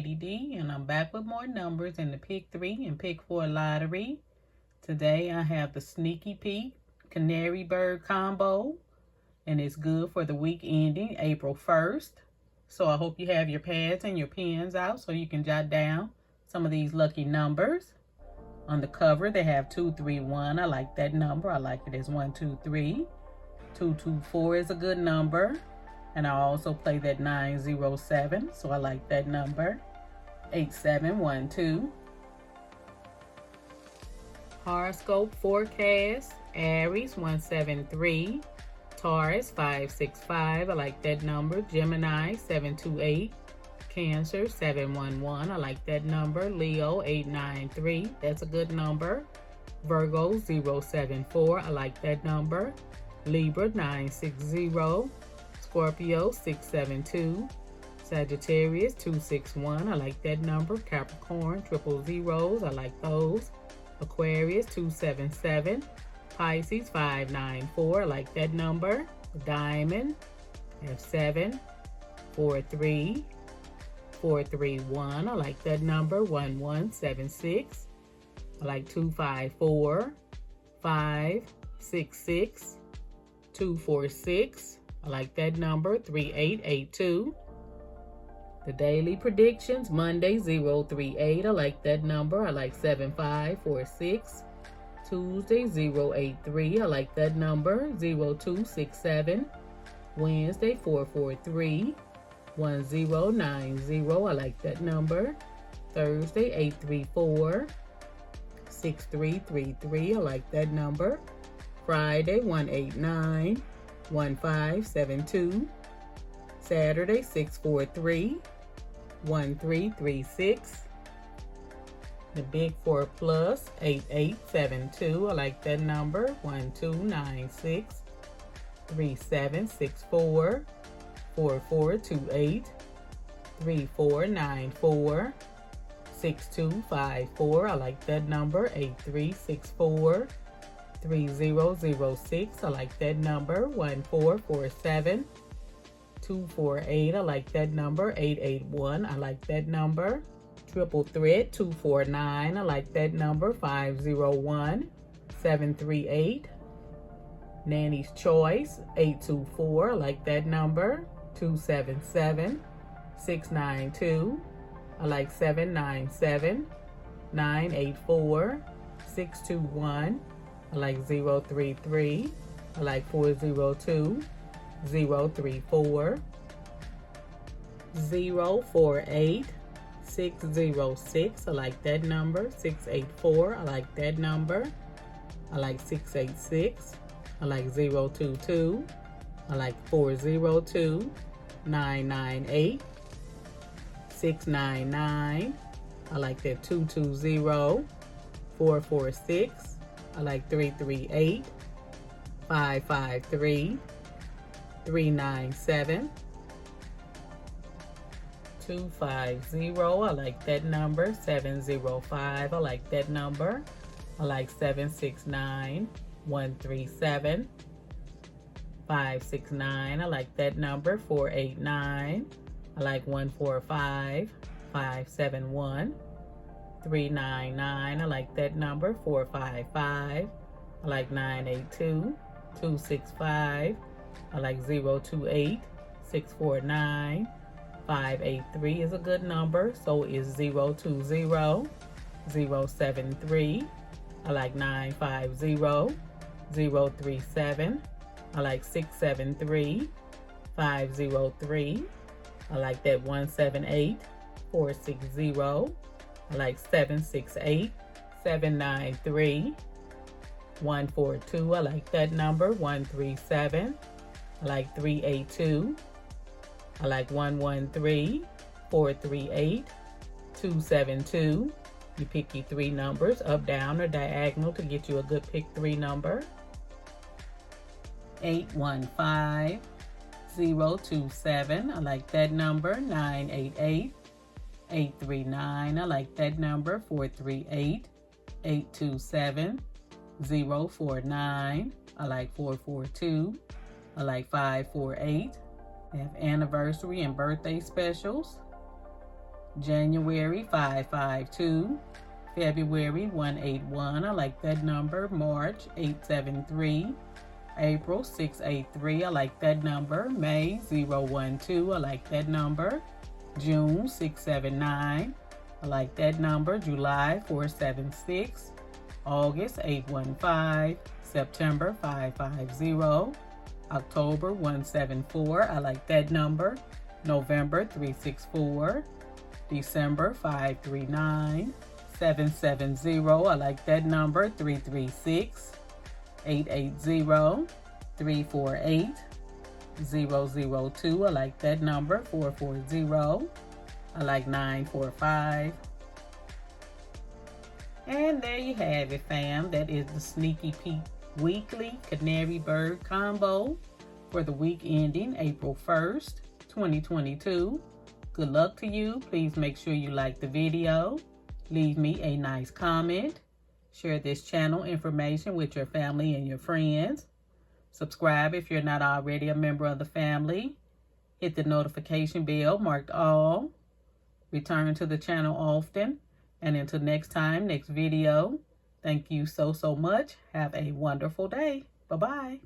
Lady D, and I'm back with more numbers in the Pick 3 and Pick 4 lottery. Today I have the Sneaky Peek Canary Bird Combo, and it's good for the week ending April 1st. So I hope you have your pads and your pens out so you can jot down some of these lucky numbers. On the cover they have 231. I like that number. I like it as 123. 224 is a good number. And I also play that 907, so I like that number. 8712. Horoscope forecast, Aries 173, Taurus 565, I like that number. Gemini 728, Cancer 711, I like that number. Leo 893, that's a good number. Virgo 074, I like that number. Libra 960. Scorpio 672, Sagittarius 261, I like that number. Capricorn 000, I like those. Aquarius 277, Pisces 594, I like that number. Diamond F7, 43, 431, I like that number. 1176, I like 254, 566, 246. I like that number. 3882. The daily predictions, Monday 038. I like that number. I like 7546. Tuesday 083. I like that number. 0267. Wednesday 443. 1090. I like that number. Thursday 834. 6333. I like that number. Friday 189. 1572, Saturday 643, 1336, the Big 4 Plus 8872, I like that number. 1296, 3764, 4428, 3494, 6254, I like that number. 8364, 3006, I like that number. 1447, 248, I like that number. 881, I like that number. Triple threat 249, I like that number. 501, 738. Nanny's Choice 824, I like that number. 277, 692, I like 797, 984, 621. I like 033, I like 402, 034, 048, 606, I like that number. 684, I like that number. I like 686, I like 022, I like 402, 998, 699, I like that 220, 446, I like 338, 553, 397, 250, I like that number. 705, I like that number. I like 769, 137, 569, I like that number. 489, I like 145, 571. 399, I like that number. 455, I like 982, 265, I like 028, 649, 583 is a good number. So is 020, 073, I like 950, 037, I like 673, 503, I like that 178, 460, I like 768, 793, 142, I like that number. 137, I like 382, I like 113, 438, 272. You pick your 3 numbers, up, down, or diagonal to get you a good pick 3 number. 815, 027, I like that number. 988, 839, I like that number. 438, 827, 049, I like 442, I like 548. They have anniversary and birthday specials. January 552. February 181. I like that number. March 873. April 683. I like that number. May 012. I like that number. June 679. I like that number. July 476. August 815. September 550. October 174. I like that number. November 364. December 539. 770. I like that number. 336. 880. 348. 002. I like that number. 440. I like 945. And there you have it, fam. That is the Sneaky Peek Weekly Canary Bird Combo for the week ending April 1st, 2022. Good luck to you. Please make sure you like the video. Leave me a nice comment. Share this channel information with your family and your friends. Subscribe if you're not already a member of the family. Hit the notification bell marked all. Return to the channel often. And until next time, next video, thank you so much. Have a wonderful day. Bye-bye.